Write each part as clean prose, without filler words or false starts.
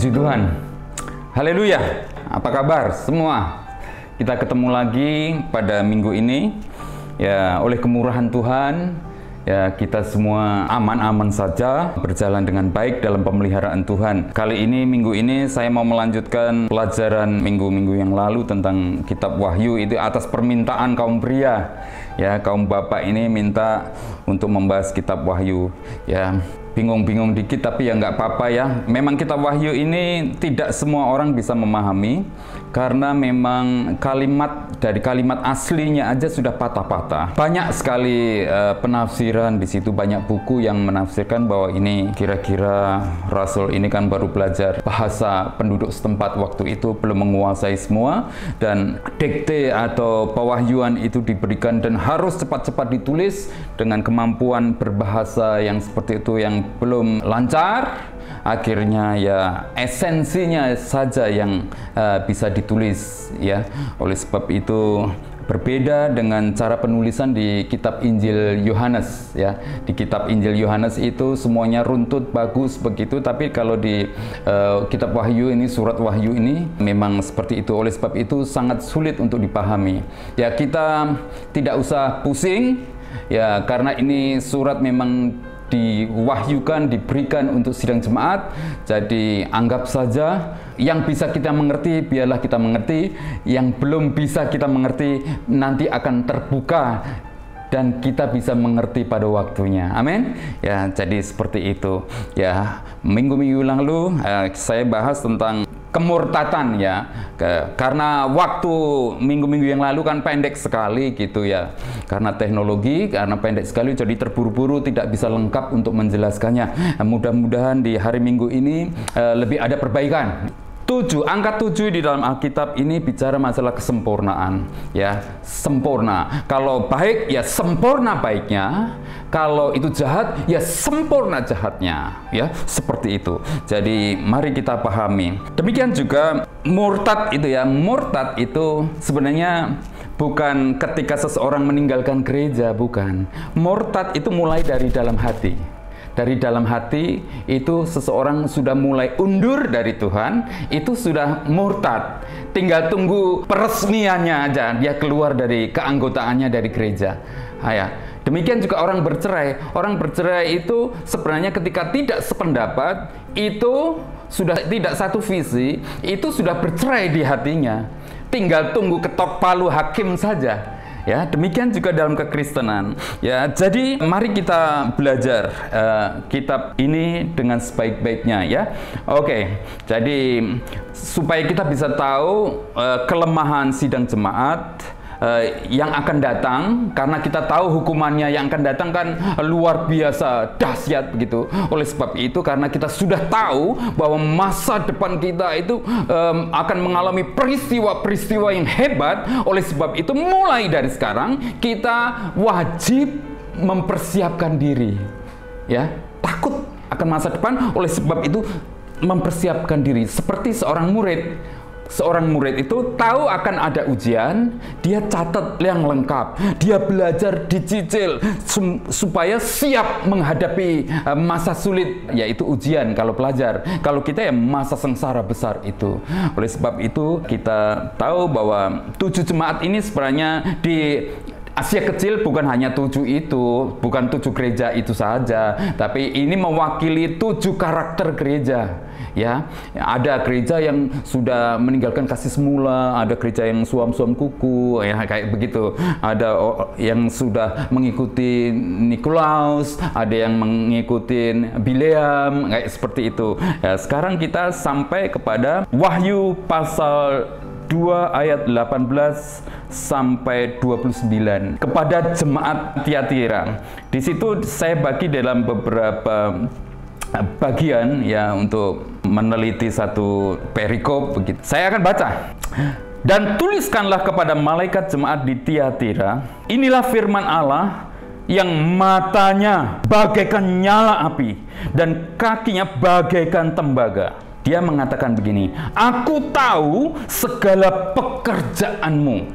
Puji Tuhan. Haleluya. Apa kabar semua? Kita ketemu lagi pada minggu ini. Ya, oleh kemurahan Tuhan, ya kita semua aman-aman saja, berjalan dengan baik dalam pemeliharaan Tuhan. Kali ini, minggu ini saya mau melanjutkan pelajaran minggu-minggu yang lalu tentang kitab Wahyu, itu atas permintaan kaum pria. Ya, kaum bapak ini minta untuk membahas kitab Wahyu. Ya, bingung-bingung dikit tapi ya nggak apa-apa ya. Memang kitab Wahyu ini tidak semua orang bisa memahami karena memang kalimat dari kalimat aslinya aja sudah patah-patah. Banyak sekali penafsiran di situ, banyak buku yang menafsirkan bahwa ini kira-kira Rasul ini kan baru belajar bahasa penduduk setempat waktu itu, belum menguasai semua, dan dikte atau pewahyuan itu diberikan dan harus cepat-cepat ditulis dengan kemampuan berbahasa yang seperti itu yang belum lancar. Akhirnya ya esensinya saja yang bisa ditulis ya. Oleh sebab itu berbeda dengan cara penulisan di kitab Injil Yohanes ya. Di kitab Injil Yohanes itu semuanya runtut bagus begitu, tapi kalau di kitab Wahyu ini, surat Wahyu ini memang seperti itu. Oleh sebab itu sangat sulit untuk dipahami. Ya, kita tidak usah pusing ya, karena ini surat memang diwahyukan, diberikan untuk sidang jemaat. Jadi anggap saja yang bisa kita mengerti, biarlah kita mengerti. Yang belum bisa kita mengerti, nanti akan terbuka dan kita bisa mengerti pada waktunya. Amin. Ya, jadi seperti itu. Ya, minggu-minggu lalu saya bahas tentang kemurtatan ya, karena waktu minggu-minggu yang lalu kan pendek sekali gitu ya, karena teknologi, karena pendek sekali jadi terburu-buru tidak bisa lengkap untuk menjelaskannya. Mudah-mudahan di hari Minggu ini lebih ada perbaikan. Angka 7 di dalam Alkitab ini bicara masalah kesempurnaan ya, sempurna. Kalau baik ya sempurna baiknya, kalau itu jahat ya sempurna jahatnya ya, seperti itu. Jadi mari kita pahami. Demikian juga murtad itu ya, murtad itu sebenarnya bukan ketika seseorang meninggalkan gereja, bukan. Murtad itu mulai dari dalam hati. Dari dalam hati itu seseorang sudah mulai undur dari Tuhan, itu sudah murtad. Tinggal tunggu peresmiannya aja, dia keluar dari keanggotaannya dari gereja. Ya. Demikian juga orang bercerai. Orang bercerai itu sebenarnya ketika tidak sependapat, itu sudah tidak satu visi, itu sudah bercerai di hatinya. Tinggal tunggu ketok palu hakim saja. Ya, demikian juga dalam kekristenan. Ya, jadi mari kita belajar kitab ini dengan sebaik-baiknya ya. Oke. Jadi supaya kita bisa tahu kelemahan sidang jemaat yang akan datang, karena kita tahu hukumannya yang akan datang kan luar biasa dahsyat begitu. Oleh sebab itu, karena kita sudah tahu bahwa masa depan kita itu akan mengalami peristiwa-peristiwa yang hebat, oleh sebab itu mulai dari sekarang kita wajib mempersiapkan diri ya, takut akan masa depan. Oleh sebab itu mempersiapkan diri seperti seorang murid. Seorang murid itu tahu akan ada ujian, dia catat yang lengkap, dia belajar dicicil supaya siap menghadapi masa sulit, yaitu ujian kalau pelajar. Kalau kita ya masa sengsara besar itu. Oleh sebab itu kita tahu bahwa 7 jemaat ini sebenarnya di Asia Kecil bukan hanya 7 itu, bukan 7 gereja itu saja, tapi ini mewakili 7 karakter gereja. Ya, ada gereja yang sudah meninggalkan kasih semula, ada gereja yang suam-suam kuku, ya kayak begitu. Ada yang sudah mengikuti Nikolaus, ada yang mengikuti Bileam, kayak seperti itu. Ya, sekarang kita sampai kepada Wahyu pasal 2 ayat 18 sampai 29 kepada jemaat Tiatira. Di situ saya bagi dalam beberapa bagian ya untuk meneliti satu perikop begitu. Saya akan baca. Dan tuliskanlah kepada malaikat jemaat di Tiatira, inilah firman Allah yang matanya bagaikan nyala api dan kakinya bagaikan tembaga. Dia mengatakan begini, aku tahu segala pekerjaanmu,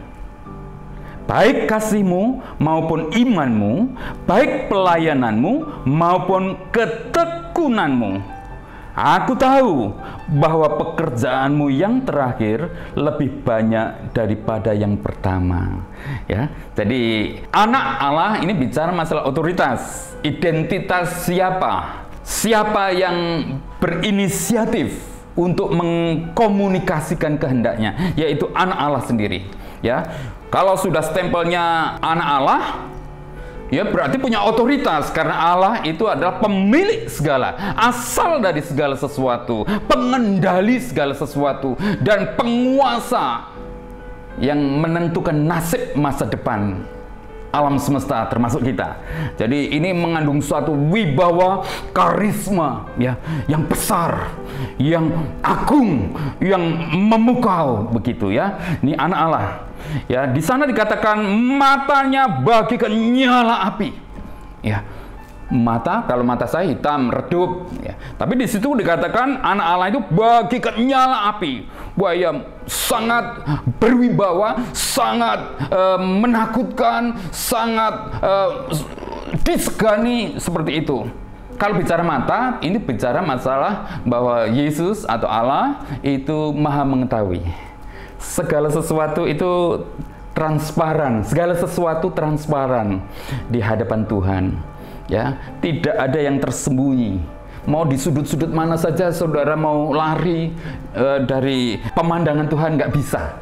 baik kasihmu maupun imanmu, baik pelayananmu maupun ketekunanmu. Aku tahu bahwa pekerjaanmu yang terakhir lebih banyak daripada yang pertama. Ya, jadi anak Allah ini bicara masalah otoritas, identitas siapa yang berinisiatif untuk mengkomunikasikan kehendaknya, yaitu anak Allah sendiri. Ya, kalau sudah stempelnya anak Allah, ya berarti punya otoritas, karena Allah itu adalah pemilik segala, asal dari segala sesuatu, pengendali segala sesuatu, dan penguasa yang menentukan nasib masa depan alam semesta termasuk kita. Jadi ini mengandung suatu wibawa karisma ya, yang besar, yang agung, yang memukau begitu ya. Ini anak Allah. Ya, di sana dikatakan matanya bagaikan nyala api. Ya. Mata, kalau mata saya hitam, redup ya. Tapi di situ dikatakan anak Allah itu bagaikan nyala api. Wah, ya, sangat berwibawa, sangat menakutkan, sangat disegani seperti itu. Kalau bicara mata, ini bicara masalah bahwa Yesus atau Allah itu maha mengetahui. Segala sesuatu itu transparan, segala sesuatu transparan di hadapan Tuhan. Ya, tidak ada yang tersembunyi. Mau di sudut-sudut mana saja saudara mau lari dari pemandangan Tuhan, nggak bisa,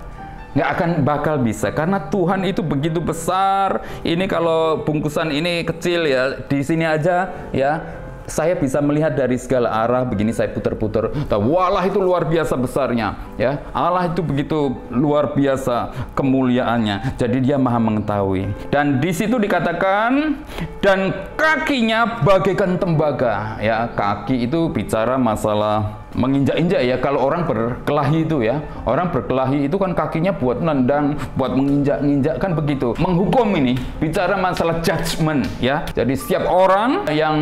nggak akan bakal bisa, karena Tuhan itu begitu besar. Ini kalau bungkusan ini kecil ya, di sini aja ya. Saya bisa melihat dari segala arah begini, saya putar-putar. Walah, itu luar biasa besarnya ya. Allah itu begitu luar biasa kemuliaannya. Jadi dia maha mengetahui. Dan di situ dikatakan dan kakinya bagaikan tembaga ya. Kaki itu bicara masalah menginjak-injak ya. Kalau orang berkelahi itu ya, orang berkelahi itu kan kakinya buat nendang, buat menginjak-injak kan begitu. Menghukum ini bicara masalah judgment ya. Jadi setiap orang yang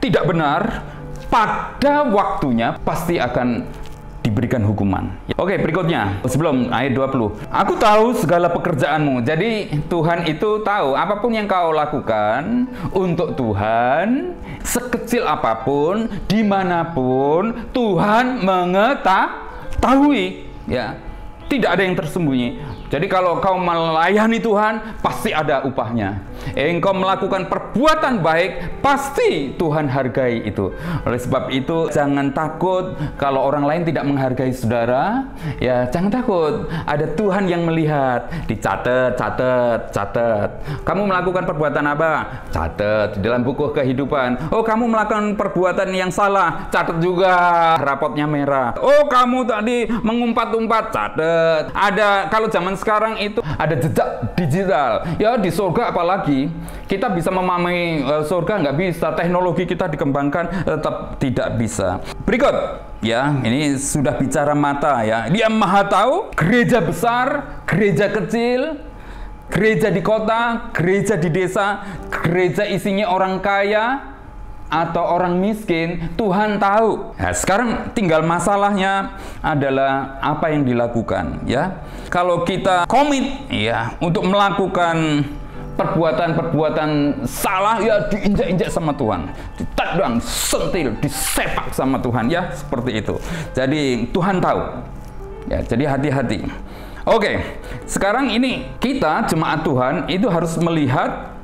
tidak benar pada waktunya pasti akan diberikan hukuman. Oke, berikutnya sebelum ayat 20. Aku tahu segala pekerjaanmu. Jadi Tuhan itu tahu apapun yang kau lakukan untuk Tuhan, sekecil apapun, dimanapun, Tuhan mengetahui ya. Tidak ada yang tersembunyi. Jadi kalau kau melayani Tuhan, pasti ada upahnya. Engkau melakukan perbuatan baik, pasti Tuhan hargai itu. Oleh sebab itu, jangan takut kalau orang lain tidak menghargai saudara. Ya, jangan takut. Ada Tuhan yang melihat. Dicatat, catat. Kamu melakukan perbuatan apa? Catat di dalam buku kehidupan. Oh, kamu melakukan perbuatan yang salah, catat juga. Rapotnya merah. Oh, kamu tadi mengumpat-umpat, catat. Ada, kalau zaman sekarang itu ada jejak digital ya, di surga apalagi kita bisa memahami surga, nggak bisa, teknologi kita dikembangkan tetap tidak bisa. Berikut ya, ini sudah bicara mata ya, dia maha tahu gereja besar, gereja kecil, gereja di kota, gereja di desa, gereja isinya orang kaya atau orang miskin, Tuhan tahu. Nah, sekarang tinggal masalahnya adalah apa yang dilakukan ya. Kalau kita komit ya untuk melakukan perbuatan-perbuatan salah ya, diinjak-injak sama Tuhan, ditendang, sentil, disepak sama Tuhan ya, seperti itu. Jadi Tuhan tahu. Ya, jadi hati-hati. Oke, sekarang ini kita jemaat Tuhan itu harus melihat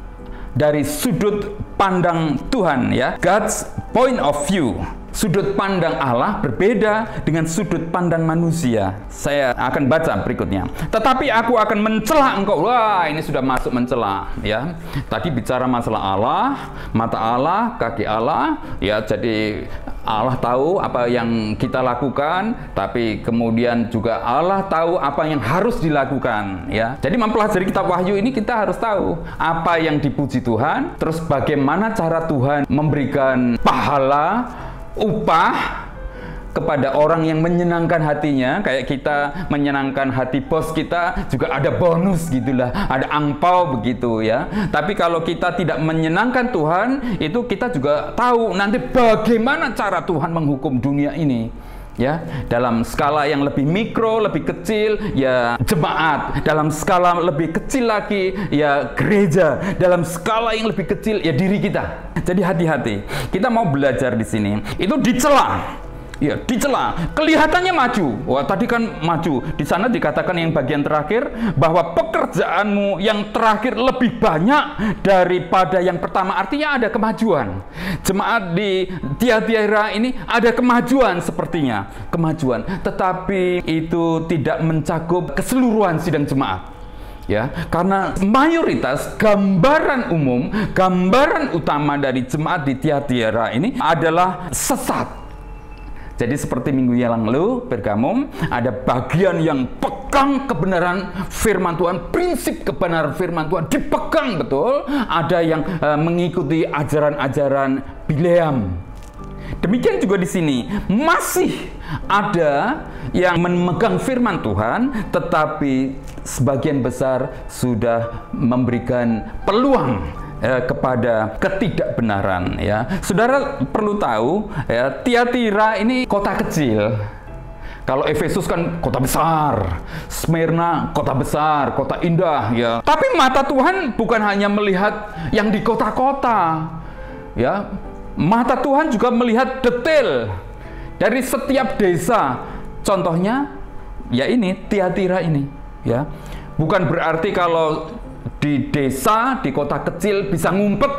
dari sudut pandang Tuhan ya, God's point of view. Sudut pandang Allah berbeda dengan sudut pandang manusia. Saya akan baca berikutnya. Tetapi aku akan mencela engkau. Wah, ini sudah masuk mencela ya. Tadi bicara masalah Allah, mata Allah, kaki Allah ya. Jadi Allah tahu apa yang kita lakukan, tapi kemudian juga Allah tahu apa yang harus dilakukan ya. Jadi mempelajari kitab Wahyu ini kita harus tahu apa yang dipuji Tuhan, terus bagaimana cara Tuhan memberikan pahala, upah kepada orang yang menyenangkan hatinya. Kayak kita menyenangkan hati bos kita, juga ada bonus gitulah, ada angpau begitu ya. Tapi kalau kita tidak menyenangkan Tuhan, itu kita juga tahu nanti bagaimana cara Tuhan menghukum dunia ini ya. Dalam skala yang lebih mikro, lebih kecil ya jemaat, dalam skala lebih kecil lagi ya gereja, dalam skala yang lebih kecil ya diri kita. Jadi hati-hati. Kita mau belajar di sini. Itu dicela Ya, dicela, kelihatannya maju. Wah, tadi kan maju. Di sana dikatakan yang bagian terakhir bahwa pekerjaanmu yang terakhir lebih banyak daripada yang pertama. Artinya ada kemajuan. Jemaat di Tiatira ini ada kemajuan sepertinya, kemajuan. Tetapi itu tidak mencakup keseluruhan sidang jemaat. Ya, karena mayoritas gambaran umum, gambaran utama dari jemaat di Tiatira ini adalah sesat. Jadi seperti minggu yang lalu, Pergamum, ada bagian yang pegang kebenaran firman Tuhan, prinsip kebenaran firman Tuhan dipegang betul. Ada yang mengikuti ajaran-ajaran Bileam. Demikian juga di sini, masih ada yang memegang firman Tuhan, tetapi sebagian besar sudah memberikan peluang kepada ketidakbenaran. Ya, saudara perlu tahu, ya, Tiatira ini kota kecil. Kalau Efesus kan kota besar, Smyrna kota besar, kota indah. Ya, tapi mata Tuhan bukan hanya melihat yang di kota-kota. Ya, mata Tuhan juga melihat detail dari setiap desa. Contohnya, ya ini Tiatira ini. Ya, bukan berarti kalau di desa, di kota kecil bisa ngumpet,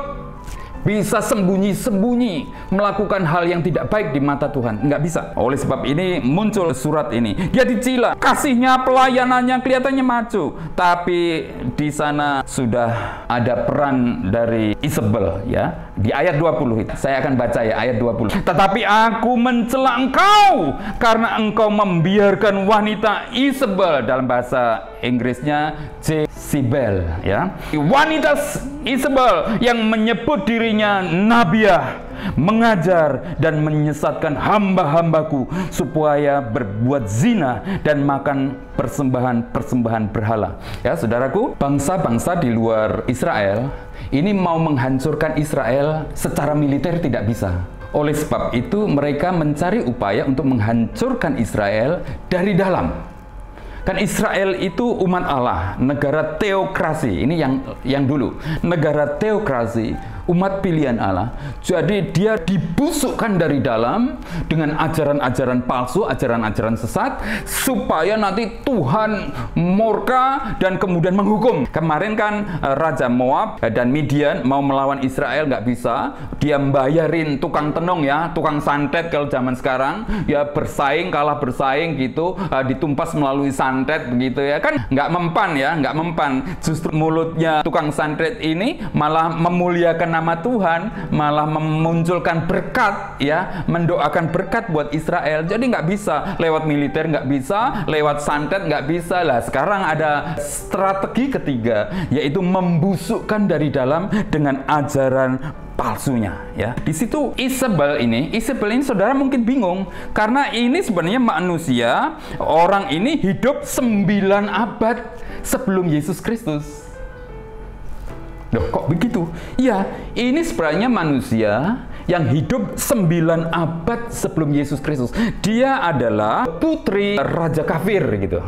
bisa sembunyi-sembunyi melakukan hal yang tidak baik di mata Tuhan. Nggak bisa. Oleh sebab ini muncul surat ini. Dia dicela, kasihnya, pelayanannya kelihatannya maju, tapi di sana sudah ada peran dari Isabel, ya. Di ayat 20 itu. Saya akan baca ya ayat 20. Tetapi aku mencela engkau karena engkau membiarkan wanita Isabel, dalam bahasa Inggrisnya Jezebel, ya. Wanita Isabel yang menyebut dirinya nabiah, mengajar dan menyesatkan hamba-hambaku supaya berbuat zina dan makan persembahan-persembahan berhala. Ya, saudaraku, bangsa-bangsa di luar Israel ini mau menghancurkan Israel secara militer tidak bisa. Oleh sebab itu mereka mencari upaya untuk menghancurkan Israel dari dalam. Kan Israel itu umat Allah, negara teokrasi. Ini yang dulu, negara teokrasi, umat pilihan Allah. Jadi dia dibusukkan dari dalam dengan ajaran-ajaran palsu, ajaran-ajaran sesat, supaya nanti Tuhan murka dan kemudian menghukum. Kemarin kan Raja Moab dan Midian mau melawan Israel, nggak bisa. Dia membayarin tukang tenung, ya, tukang santet kalau zaman sekarang, ya, bersaing, kalah bersaing gitu, ditumpas melalui santet begitu, ya kan, nggak mempan, ya, nggak mempan. Justru mulutnya tukang santet ini malah memuliakan nama Tuhan, malah memunculkan berkat, ya, mendoakan berkat buat Israel. Jadi nggak bisa lewat militer, nggak bisa lewat santet, nggak bisa. Lah sekarang ada strategi ketiga, yaitu membusukkan dari dalam dengan ajaran palsunya, ya. Di situ Isabel ini saudara mungkin bingung, karena ini sebenarnya manusia, orang ini hidup 9 abad sebelum Yesus Kristus. Loh, kok begitu? Ya, ini sebenarnya manusia yang hidup 9 abad sebelum Yesus Kristus. Dia adalah putri raja kafir gitu.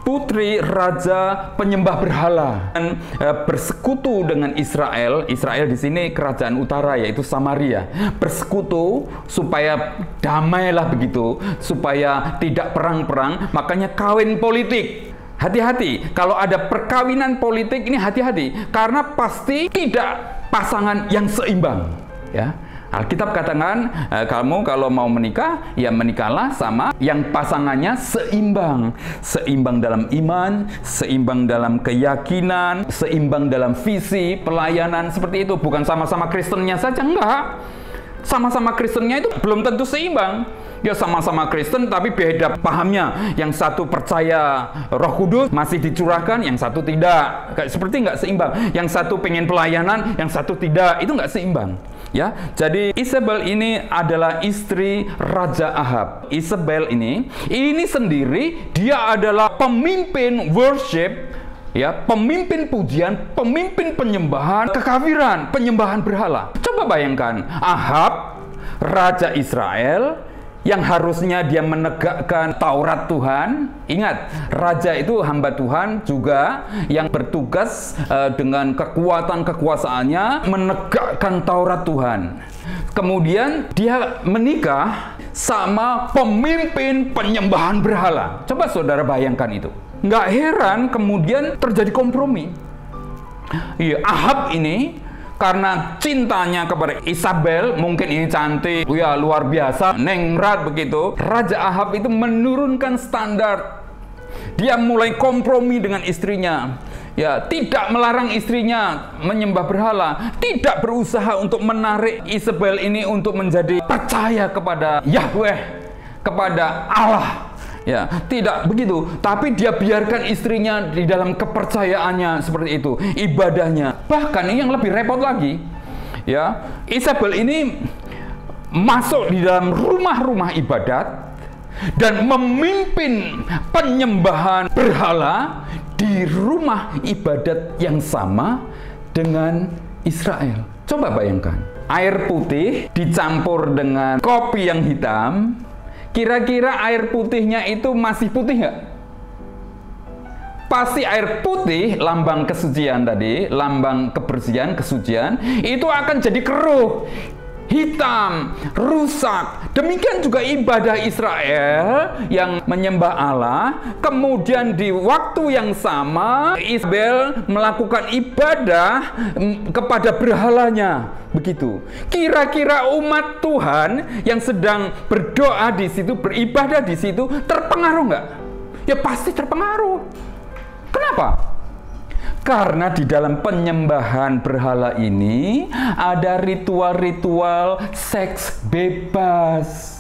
Putri raja penyembah berhala, dan bersekutu dengan Israel. Israel di sini kerajaan utara, yaitu Samaria. Bersekutu supaya damailah begitu, supaya tidak perang-perang. Makanya kawin politik. Hati-hati, kalau ada perkawinan politik ini hati-hati, karena pasti tidak pasangan yang seimbang, ya. Alkitab katakan, kamu kalau mau menikah, ya menikahlah sama yang pasangannya seimbang. Seimbang dalam iman, seimbang dalam keyakinan, seimbang dalam visi, pelayanan, seperti itu. Bukan sama-sama Kristennya saja, enggak. Sama-sama Kristennya itu belum tentu seimbang. Ya sama-sama Kristen tapi beda pahamnya. Yang satu percaya Roh Kudus masih dicurahkan, yang satu tidak. Seperti nggak seimbang. Yang satu pengen pelayanan, yang satu tidak. Itu nggak seimbang. Ya, jadi Isabel ini adalah istri Raja Ahab. Isabel ini sendiri dia adalah pemimpin worship, ya, pemimpin pujian, pemimpin penyembahan kekafiran, penyembahan berhala. Coba bayangkan, Ahab, Raja Israel, yang harusnya dia menegakkan Taurat Tuhan. Ingat, raja itu hamba Tuhan juga yang bertugas dengan kekuatan kekuasaannya menegakkan Taurat Tuhan. Kemudian dia menikah sama pemimpin penyembahan berhala. Coba saudara bayangkan itu. Nggak heran kemudian terjadi kompromi. Iya, Ahab ini karena cintanya kepada Isabel, mungkin ini cantik, ya luar biasa, nengrat begitu. Raja Ahab itu menurunkan standar. Dia mulai kompromi dengan istrinya. Ya, tidak melarang istrinya menyembah berhala, tidak berusaha untuk menarik Isabel ini untuk menjadi percaya kepada Yahweh, kepada Allah. Ya, tidak begitu, tapi dia biarkan istrinya di dalam kepercayaannya seperti itu, ibadahnya. Bahkan yang lebih repot lagi, ya, Isabel ini masuk di dalam rumah-rumah ibadat dan memimpin penyembahan berhala di rumah ibadat yang sama dengan Israel. Coba bayangkan, air putih dicampur dengan kopi yang hitam. Kira-kira air putihnya itu masih putih nggak? Pasti air putih, lambang kesucian tadi, lambang kebersihan, kesucian, itu akan jadi keruh, hitam, rusak. Demikian juga ibadah Israel yang menyembah Allah. Kemudian di waktu yang sama, Isabel melakukan ibadah kepada berhalanya. Begitu. Kira-kira umat Tuhan yang sedang berdoa di situ, beribadah di situ, terpengaruh nggak? Ya pasti terpengaruh. Kenapa? Karena di dalam penyembahan berhala ini ada ritual-ritual seks bebas.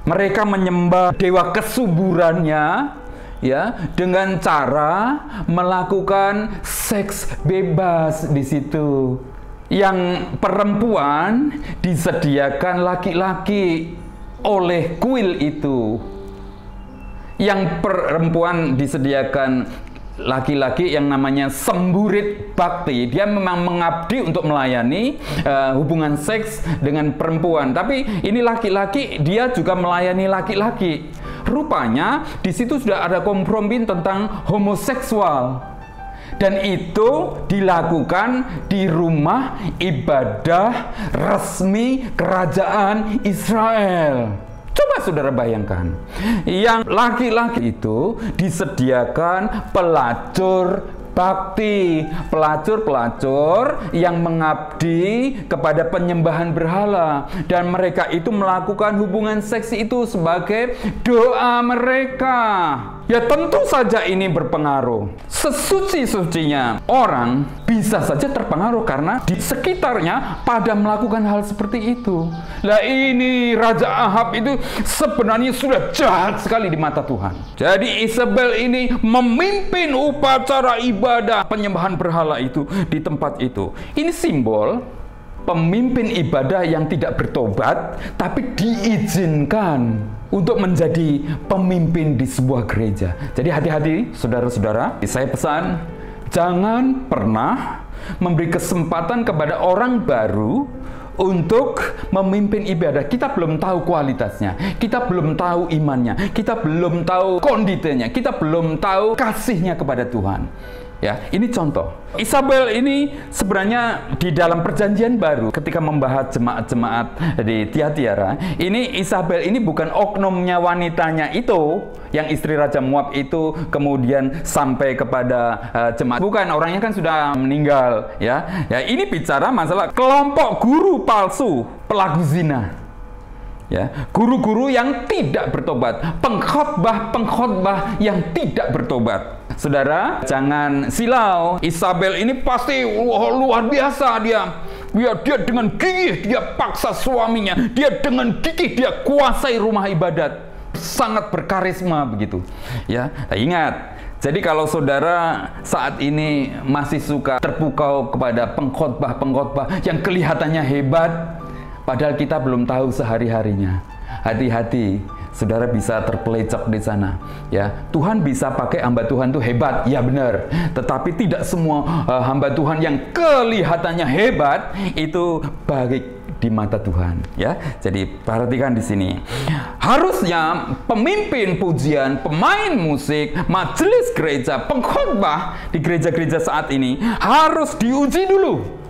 Mereka menyembah dewa kesuburannya, ya, dengan cara melakukan seks bebas di situ. Yang perempuan disediakan laki-laki oleh kuil itu. Yang perempuan disediakan laki-laki yang namanya semburit bakti. Dia memang mengabdi untuk melayani hubungan seks dengan perempuan. Tapi ini laki-laki, dia juga melayani laki-laki. Rupanya di situ sudah ada kompromi tentang homoseksual. Dan itu dilakukan di rumah ibadah resmi kerajaan Israel. Coba saudara bayangkan, yang laki-laki itu disediakan pelacur bakti, pelacur-pelacur yang mengabdi kepada penyembahan berhala, dan mereka itu melakukan hubungan seks itu sebagai doa mereka. Ya tentu saja ini berpengaruh. Sesuci-sucinya orang bisa saja terpengaruh karena di sekitarnya pada melakukan hal seperti itu. Lah ini Raja Ahab itu sebenarnya sudah jahat sekali di mata Tuhan. Jadi Isabel ini memimpin upacara ibadah penyembahan berhala itu di tempat itu. Ini simbol pemimpin ibadah yang tidak bertobat tapi diizinkan untuk menjadi pemimpin di sebuah gereja. Jadi hati-hati saudara-saudara, saya pesan jangan pernah memberi kesempatan kepada orang baru untuk memimpin ibadah. Kita belum tahu kualitasnya, kita belum tahu imannya, kita belum tahu kondisinya, kita belum tahu kasihnya kepada Tuhan. Ya, ini contoh. Isabel ini sebenarnya di dalam perjanjian baru ketika membahas jemaat-jemaat di Tiatira, ini Isabel ini bukan oknumnya wanitanya itu yang istri Raja Moab itu kemudian sampai kepada jemaat. Bukan, orangnya kan sudah meninggal, ya. Ya, ini bicara masalah kelompok guru palsu, pelaku zina. Ya, guru-guru yang tidak bertobat, pengkhotbah yang tidak bertobat. Saudara, jangan silau. Isabel ini pasti luar biasa dia dengan gigih dia paksa suaminya, dia dengan gigih dia kuasai rumah ibadat, sangat berkarisma begitu. Ya, nah, ingat. Jadi kalau saudara saat ini masih suka terpukau kepada pengkhotbah yang kelihatannya hebat, padahal kita belum tahu sehari-harinya. Hati-hati, saudara bisa terpelecok di sana. Ya, Tuhan bisa pakai hamba Tuhan itu hebat, ya benar. Tetapi tidak semua hamba Tuhan yang kelihatannya hebat itu baik di mata Tuhan. Ya, jadi perhatikan di sini. Harusnya pemimpin pujian, pemain musik, majelis gereja, pengkhotbah di gereja-gereja saat ini harus diuji dulu.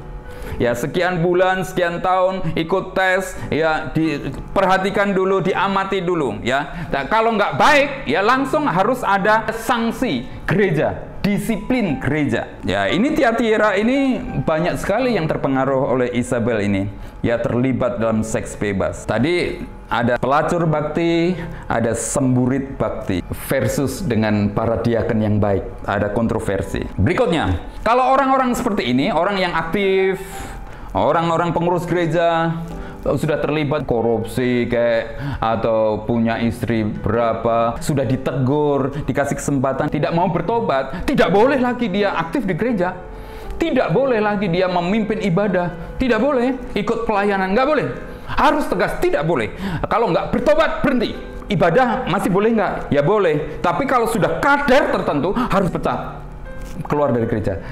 ya sekian bulan, sekian tahun ikut tes, ya diperhatikan dulu, diamati dulu, ya. Nah, kalau nggak baik, ya langsung harus ada sanksi gereja, disiplin gereja. Ya, ini Tiatira ini banyak sekali yang terpengaruh oleh Isabel ini, ya terlibat dalam seks bebas. Tadi ada pelacur bakti, ada semburit bakti versus dengan para diaken yang baik. Ada kontroversi. Berikutnya, kalau orang-orang seperti ini, orang yang aktif, orang-orang pengurus gereja sudah terlibat korupsi kayak atau punya istri berapa, sudah ditegur, dikasih kesempatan, tidak mau bertobat, tidak boleh lagi dia aktif di gereja. Tidak boleh lagi dia memimpin ibadah. Tidak boleh ikut pelayanan. Nggak boleh. Harus tegas, tidak boleh. Kalau nggak bertobat, berhenti. Ibadah masih boleh nggak? Ya boleh. Tapi kalau sudah kadar tertentu, harus pecah. Keluar dari gereja.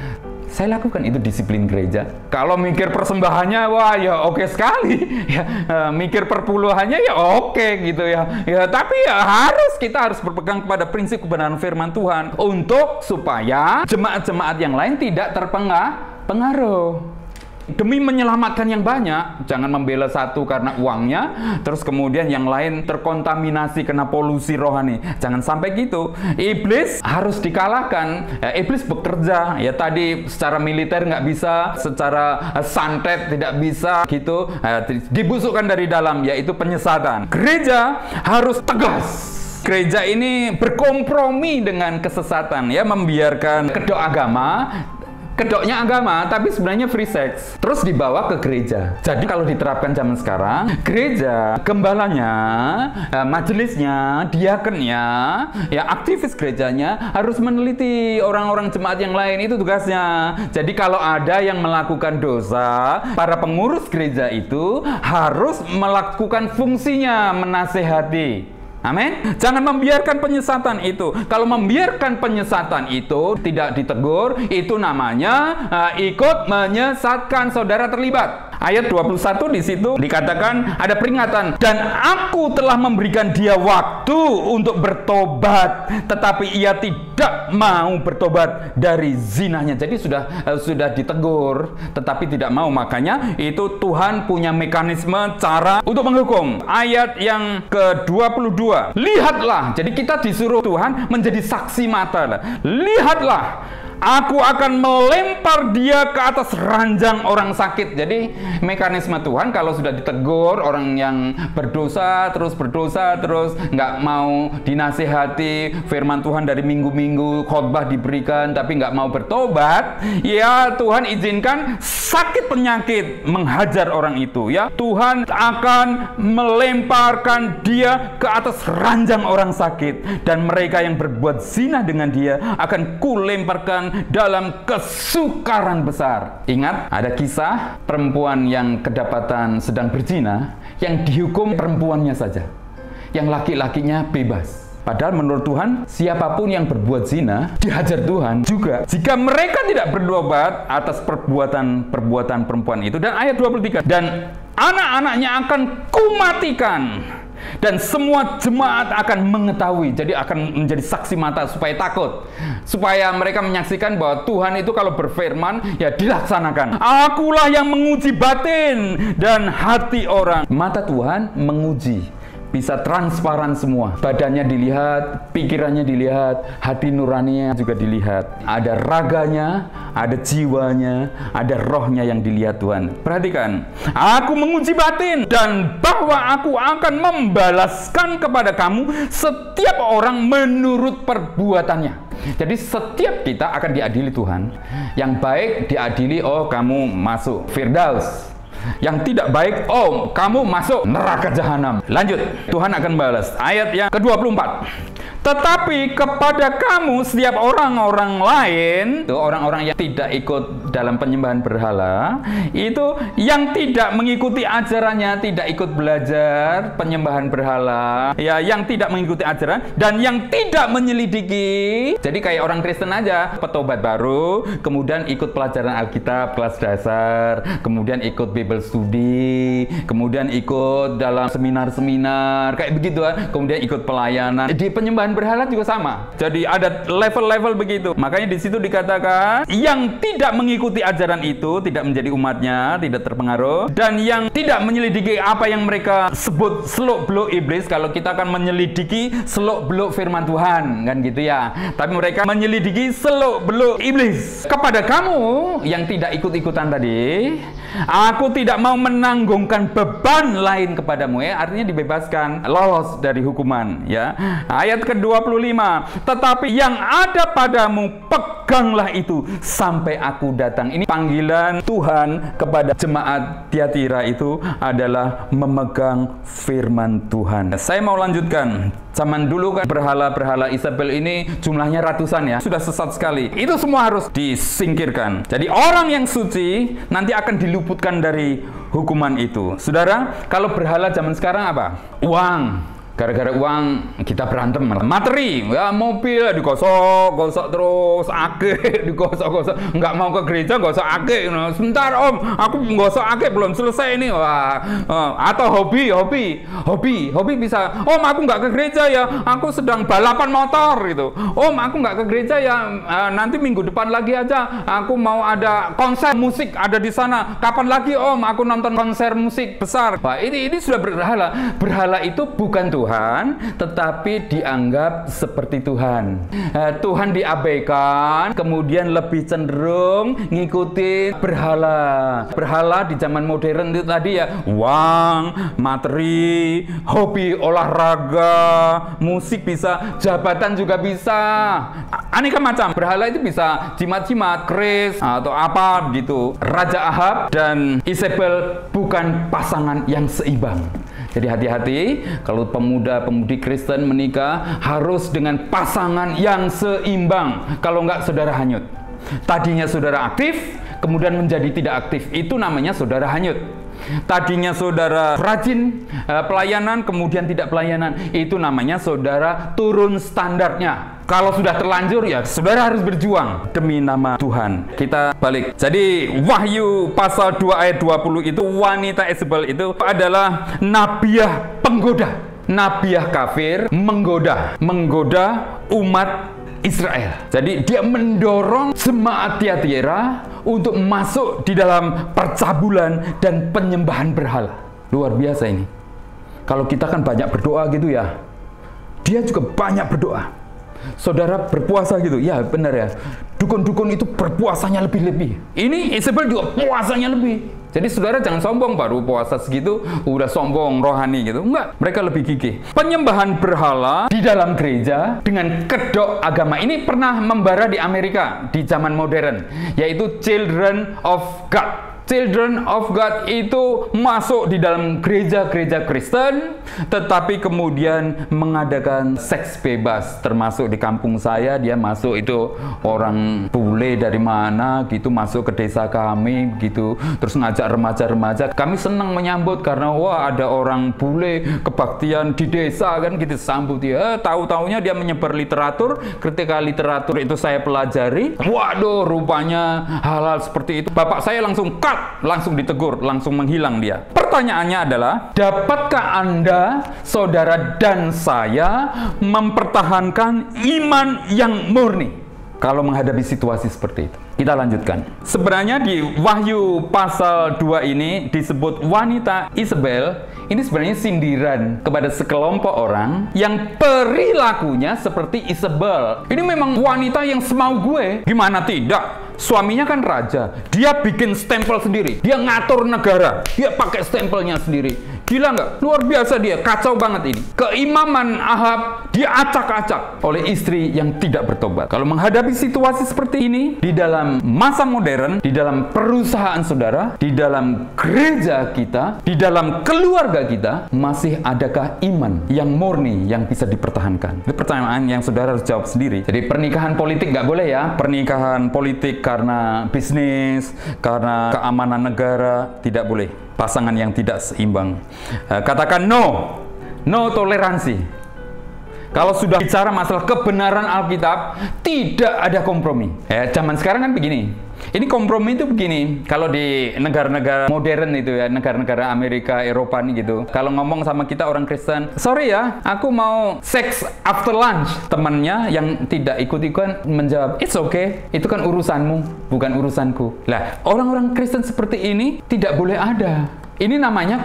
Saya lakukan itu disiplin gereja. Kalau mikir persembahannya, wah ya oke sekali. Ya, mikir perpuluhannya ya oke gitu ya. Ya tapi ya kita harus berpegang kepada prinsip kebenaran firman Tuhan untuk supaya jemaat-jemaat yang lain tidak terpengaruh. Demi menyelamatkan yang banyak, jangan membela satu karena uangnya, terus kemudian yang lain terkontaminasi kena polusi rohani. Jangan sampai gitu. Iblis harus dikalahkan. Ya, iblis bekerja. Ya tadi secara militer nggak bisa, secara santet tidak bisa gitu. Dibusukkan dari dalam, yaitu penyesatan. Gereja harus tegas. Gereja ini berkompromi dengan kesesatan, ya membiarkan kedok agama. Kedoknya agama, tapi sebenarnya free sex. Terus dibawa ke gereja. Jadi kalau diterapkan zaman sekarang, gereja, gembalanya, majelisnya, diakennya, ya aktivis gerejanya harus meneliti orang-orang jemaat yang lain, itu tugasnya. Jadi kalau ada yang melakukan dosa, para pengurus gereja itu harus melakukan fungsinya, menasehati. Amin. Jangan membiarkan penyesatan itu. Kalau membiarkan penyesatan itu tidak ditegur, itu namanya ikut menyesatkan. Saudara terlibat. Ayat 21 di situ dikatakan ada peringatan, dan aku telah memberikan dia waktu untuk bertobat, tetapi ia tidak mau bertobat dari zinanya. Jadi sudah ditegur, tetapi tidak mau. Makanya itu Tuhan punya mekanisme cara untuk menghukum. Ayat yang ke-22. Lihatlah, jadi kita disuruh Tuhan menjadi saksi mata. Lihatlah, aku akan melempar dia ke atas ranjang orang sakit. Jadi mekanisme Tuhan kalau sudah ditegur orang yang berdosa terus nggak mau dinasehati, firman Tuhan dari minggu-minggu khotbah diberikan tapi nggak mau bertobat, ya Tuhan izinkan sakit penyakit menghajar orang itu, ya Tuhan akan melemparkan dia ke atas ranjang orang sakit, dan mereka yang berbuat zina dengan dia akan kulemparkan dalam kesukaran besar. Ingat, ada kisah perempuan yang kedapatan sedang berzina, yang dihukum perempuannya saja, yang laki-lakinya bebas. Padahal menurut Tuhan, siapapun yang berbuat zina dihajar Tuhan juga jika mereka tidak bertobat atas perbuatan perempuan itu. Dan ayat 23, dan anak-anaknya akan kumatikan, dan semua jemaat akan mengetahui. Jadi akan menjadi saksi mata supaya takut, supaya mereka menyaksikan bahwa Tuhan itu kalau berfirman ya dilaksanakan. Akulah yang menguji batin dan hati orang. Mata Tuhan menguji, bisa transparan semua. Badannya dilihat, pikirannya dilihat, hati nuraninya juga dilihat. Ada raganya, ada jiwanya, ada rohnya yang dilihat Tuhan. Perhatikan, aku menguji batin, dan bahwa aku akan membalaskan kepada kamu setiap orang menurut perbuatannya. Jadi setiap kita akan diadili Tuhan. Yang baik diadili, oh kamu masuk Firdaus. Yang tidak baik, oh kamu masuk neraka jahanam. Lanjut, Tuhan akan balas. Ayat yang ke-24. Tetapi kepada kamu setiap orang-orang lain, itu orang-orang yang tidak ikut dalam penyembahan berhala, itu yang tidak mengikuti ajarannya, tidak ikut belajar penyembahan berhala, ya yang tidak mengikuti ajaran dan yang tidak menyelidiki. Jadi kayak orang Kristen aja, petobat baru, kemudian ikut pelajaran Alkitab kelas dasar, kemudian ikut Bible study, kemudian ikut dalam seminar-seminar kayak begitu, kemudian ikut pelayanan di penyembahan penyembahan berhala juga sama. Jadi ada level-level begitu. Makanya di situ dikatakan yang tidak mengikuti ajaran itu tidak menjadi umatnya, tidak terpengaruh, dan yang tidak menyelidiki apa yang mereka sebut seluk-beluk iblis. Kalau kita akan menyelidiki seluk-beluk firman Tuhan, kan gitu ya. Tapi mereka menyelidiki seluk-beluk iblis. Kepada kamu yang tidak ikut-ikutan tadi, aku tidak mau menanggungkan beban lain kepadamu, ya. Artinya dibebaskan, lolos dari hukuman, ya. Ayat ke-25, tetapi yang ada padamu peganglah itu sampai aku datang. Ini panggilan Tuhan kepada jemaat Tiatira itu adalah memegang firman Tuhan. Saya mau lanjutkan. Zaman dulu kan berhala-berhala Isabel ini jumlahnya ratusan, ya. Sudah sesat sekali. Itu semua harus disingkirkan. Jadi orang yang suci nanti akan diluputkan dari hukuman itu. Saudara, kalau berhala zaman sekarang apa? Uang. Gara-gara uang kita berantem. Materi, ya, mobil digosok-gosok terus, ake digosok-gosok. Nggak mau ke gereja, gosok ake. Sebentar om, aku gosok ake belum selesai ini. Wah, atau hobi bisa. Om, aku nggak ke gereja ya, aku sedang balapan motor gitu. Om, aku nggak ke gereja ya, nanti minggu depan lagi aja. Aku mau ada konser musik ada di sana. Kapan lagi om? Aku nonton konser musik besar. Wah, ini sudah berhala. Berhala itu bukan Tuhan, tetapi dianggap seperti Tuhan. Tuhan diabaikan, kemudian lebih cenderung ngikuti berhala. Berhala di zaman modern itu tadi ya, uang, materi, hobi olahraga, musik bisa, jabatan juga bisa. Aneka macam. Berhala itu bisa jimat-jimat, keris, atau apa gitu. Raja Ahab dan Isabel bukan pasangan yang seimbang. Jadi hati-hati kalau pemuda-pemudi Kristen menikah harus dengan pasangan yang seimbang. Kalau enggak, saudara hanyut. Tadinya saudara aktif, kemudian menjadi tidak aktif. Itu namanya saudara hanyut. Tadinya saudara rajin pelayanan, kemudian tidak pelayanan. Itu namanya saudara turun standarnya. Kalau sudah terlanjur, ya saudara harus berjuang demi nama Tuhan. Kita balik. Jadi Wahyu pasal 2 ayat 20 itu, wanita Isabel itu adalah nabiah penggoda. Nabiah kafir menggoda umat Israel. Jadi dia mendorong jemaat Tiatira untuk masuk di dalam percabulan dan penyembahan berhala. Luar biasa ini. Kalau kita kan banyak berdoa gitu ya, dia juga banyak berdoa. Saudara berpuasa gitu, ya benar ya. Dukun-dukun itu berpuasanya lebih-lebih. Ini Isabel juga puasanya lebih. Jadi saudara jangan sombong baru puasa segitu udah sombong rohani gitu. Enggak, mereka lebih gigih. Penyembahan berhala di dalam gereja dengan kedok agama ini pernah membara di Amerika di zaman modern, yaitu Children of God. Children of God itu masuk di dalam gereja-gereja Kristen, tetapi kemudian mengadakan seks bebas. Termasuk di kampung saya, dia masuk itu orang bule dari mana gitu, masuk ke desa kami gitu, terus ngajak remaja-remaja. Kami senang menyambut karena wah ada orang bule kebaktian di desa kan gitu, sambut dia. Tahu-taunya dia menyebar literatur. Ketika literatur itu saya pelajari, waduh rupanya hal-hal seperti itu. Bapak saya langsung cut, langsung ditegur, langsung menghilang dia. Pertanyaannya adalah, dapatkah Anda, saudara dan saya mempertahankan iman yang murni kalau menghadapi situasi seperti itu? Kita lanjutkan. Sebenarnya di Wahyu pasal 2 ini disebut wanita Isabel. Ini sebenarnya sindiran kepada sekelompok orang yang perilakunya seperti Isabel. Ini memang wanita yang semau gue. Gimana tidak? Suaminya kan raja. Dia bikin stempel sendiri. Dia ngatur negara. Dia pakai stempelnya sendiri. Gila nggak? Luar biasa dia. Kacau banget ini. Keimaman Ahab dia acak-acak oleh istri yang tidak bertobat. Kalau menghadapi situasi seperti ini, di dalam masa modern, di dalam perusahaan saudara, di dalam gereja kita, di dalam keluarga kita, masih adakah iman yang murni yang bisa dipertahankan? Itu pertanyaan yang saudara harus jawab sendiri. Jadi pernikahan politik nggak boleh ya. Pernikahan politik karena bisnis, karena keamanan negara, tidak boleh. Pasangan yang tidak seimbang. Katakan no toleransi. Kalau sudah bicara masalah kebenaran Alkitab, tidak ada kompromi. Zaman sekarang kan begini. Ini kompromi itu begini, kalau di negara-negara modern itu ya, negara-negara Amerika, Eropa nih gitu, kalau ngomong sama kita orang Kristen, sorry ya, aku mau sex after lunch. Temannya yang tidak ikut-ikutan menjawab, it's okay, itu kan urusanmu, bukan urusanku. Lah, orang-orang Kristen seperti ini tidak boleh ada. Ini namanya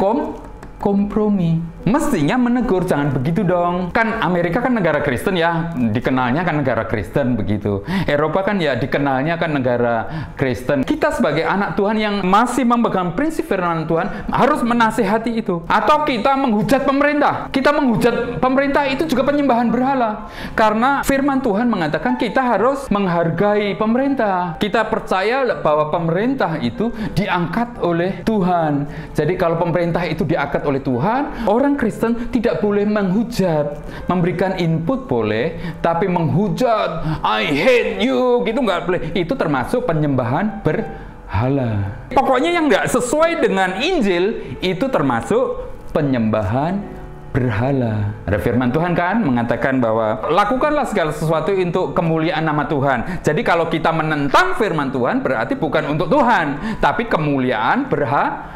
kompromi. Mestinya menegur, jangan begitu dong. Kan Amerika kan negara Kristen ya, dikenalnya kan negara Kristen begitu. Eropa kan ya dikenalnya kan negara Kristen. Kita sebagai anak Tuhan yang masih memegang prinsip firman Tuhan harus menasihati itu. Atau kita menghujat pemerintah. Kita menghujat pemerintah itu juga penyembahan berhala. Karena firman Tuhan mengatakan kita harus menghargai pemerintah. Kita percaya bahwa pemerintah itu diangkat oleh Tuhan. Jadi kalau pemerintah itu diangkat oleh Tuhan, orang Kristen tidak boleh menghujat. Memberikan input boleh, tapi menghujat, I hate you, gitu nggak boleh. Itu termasuk penyembahan berhala. Pokoknya yang nggak sesuai dengan Injil, itu termasuk penyembahan berhala. Ada firman Tuhan kan mengatakan bahwa lakukanlah segala sesuatu untuk kemuliaan nama Tuhan. Jadi kalau kita menentang firman Tuhan, berarti bukan untuk Tuhan, tapi kemuliaan berhala.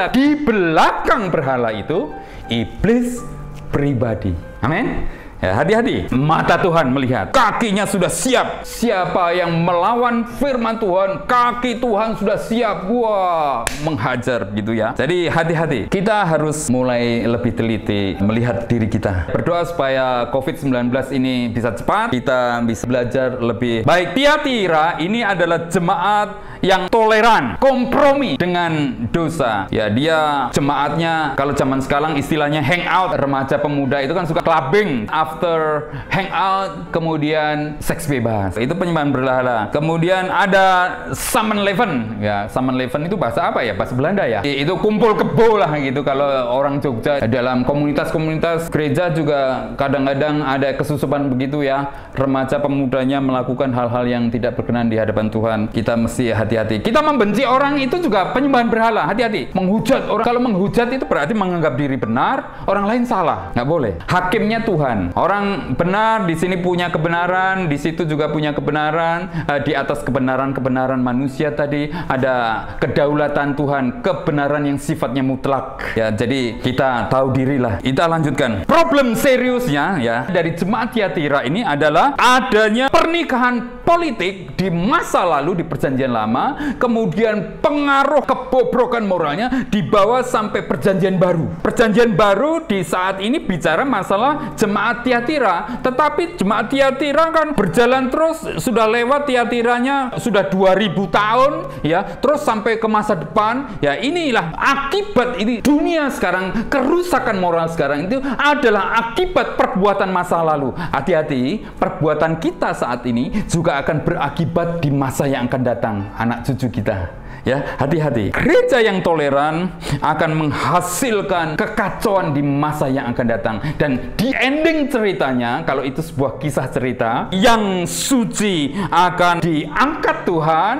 Di belakang berhala itu iblis pribadi. Amin. Ya, hati-hati. Mata Tuhan melihat, kakinya sudah siap. Siapa yang melawan firman Tuhan, kaki Tuhan sudah siap. Wah, menghajar gitu ya. Jadi hati-hati. Kita harus mulai lebih teliti melihat diri kita. Berdoa supaya COVID-19 ini bisa cepat, kita bisa belajar lebih baik. Tiatira ini adalah jemaat yang toleran, kompromi dengan dosa. Ya, dia jemaatnya kalau zaman sekarang istilahnya hangout. Remaja pemuda itu kan suka clubbing. After hangout, kemudian seks bebas. Itu penyembahan berhala. Kemudian ada Samenleven. Ya, Samenleven itu bahasa apa ya? Bahasa Belanda ya. Itu kumpul kebo lah gitu kalau orang Jogja. Dalam komunitas-komunitas gereja juga kadang-kadang ada kesusupan begitu ya. Remaja pemudanya melakukan hal-hal yang tidak berkenan di hadapan Tuhan. Kita mesti hati-hati. Kita membenci orang itu juga penyembahan berhala. Hati-hati. Menghujat orang. Kalau menghujat itu berarti menganggap diri benar, orang lain salah. Nggak boleh. Hakimnya Tuhan. Orang benar di sini punya kebenaran, di situ juga punya kebenaran. Di atas kebenaran manusia tadi ada kedaulatan Tuhan, kebenaran yang sifatnya mutlak. Ya, jadi kita tahu dirilah. Kita lanjutkan. Problem seriusnya ya dari jemaat Tiatira ini adalah adanya pernikahan politik di masa lalu di Perjanjian Lama, kemudian pengaruh kebobrokan moralnya dibawa sampai Perjanjian Baru. Perjanjian Baru di saat ini bicara masalah jemaat Tiatira, tetapi jemaat Tiatira kan berjalan terus, sudah lewat Tiatiranya sudah 2000 tahun ya, terus sampai ke masa depan. Ya, inilah akibat ini dunia sekarang, kerusakan moral sekarang itu adalah akibat perbuatan masa lalu. Hati-hati, perbuatan kita saat ini juga akan berakibat di masa yang akan datang, anak cucu kita. Ya, hati-hati. Gereja yang toleran akan menghasilkan kekacauan di masa yang akan datang. Dan di ending ceritanya, kalau itu sebuah kisah cerita, yang suci akan diangkat Tuhan,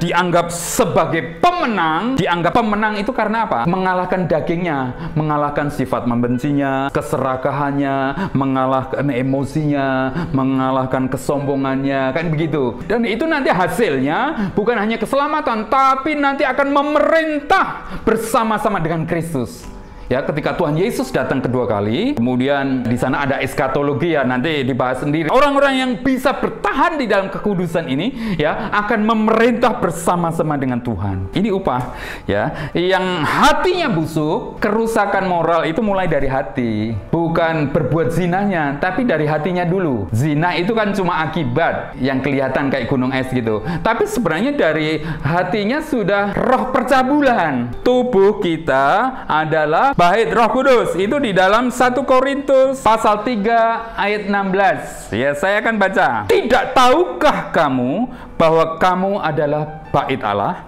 dianggap sebagai pemenang. Dianggap pemenang itu karena apa? Mengalahkan dagingnya, mengalahkan sifat membencinya, keserakahannya, mengalahkan emosinya, mengalahkan kesombongannya, kan begitu. Dan itu nanti hasilnya bukan hanya keselamatan, tapi nanti akan memerintah bersama-sama dengan Kristus. Ya, ketika Tuhan Yesus datang kedua kali, kemudian di sana ada eskatologi ya, nanti dibahas sendiri. Orang-orang yang bisa bertahan di dalam kekudusan ini ya akan memerintah bersama-sama dengan Tuhan. Ini upah ya. Yang hatinya busuk, kerusakan moral itu mulai dari hati. Bukan berbuat zinanya, tapi dari hatinya dulu. Zina itu kan cuma akibat yang kelihatan kayak gunung es gitu. Tapi sebenarnya dari hatinya sudah roh percabulan. Tubuh kita adalah bait Roh Kudus. Itu di dalam 1 Korintus pasal 3 ayat 16. Ya, saya akan baca. Tidak tahukah kamu bahwa kamu adalah bait Allah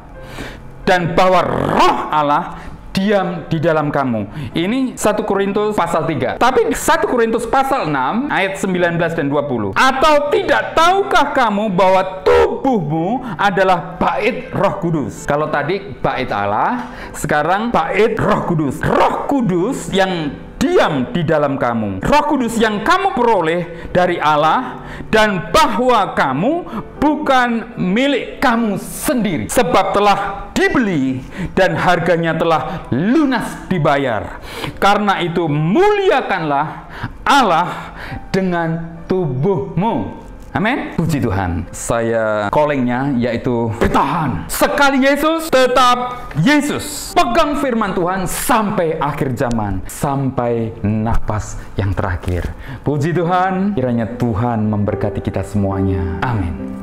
dan bahwa Roh Allah diam di dalam kamu. Ini 1 Korintus pasal 3. Tapi 1 Korintus pasal 6 ayat 19 dan 20. Atau tidak tahukah kamu bahwa tubuhmu adalah bait Roh Kudus? Kalau tadi bait Allah, sekarang bait Roh Kudus. Roh Kudus yang diam di dalam kamu. Roh Kudus yang kamu peroleh dari Allah, dan bahwa kamu bukan milik kamu sendiri, sebab telah dibeli dan harganya telah lunas dibayar. Karena itu muliakanlah Allah dengan tubuhmu. Amin. Puji Tuhan. Saya callingnya yaitu bertahan. Sekali Yesus, tetap Yesus. Pegang firman Tuhan sampai akhir zaman, sampai napas yang terakhir. Puji Tuhan. Kiranya Tuhan memberkati kita semuanya. Amin.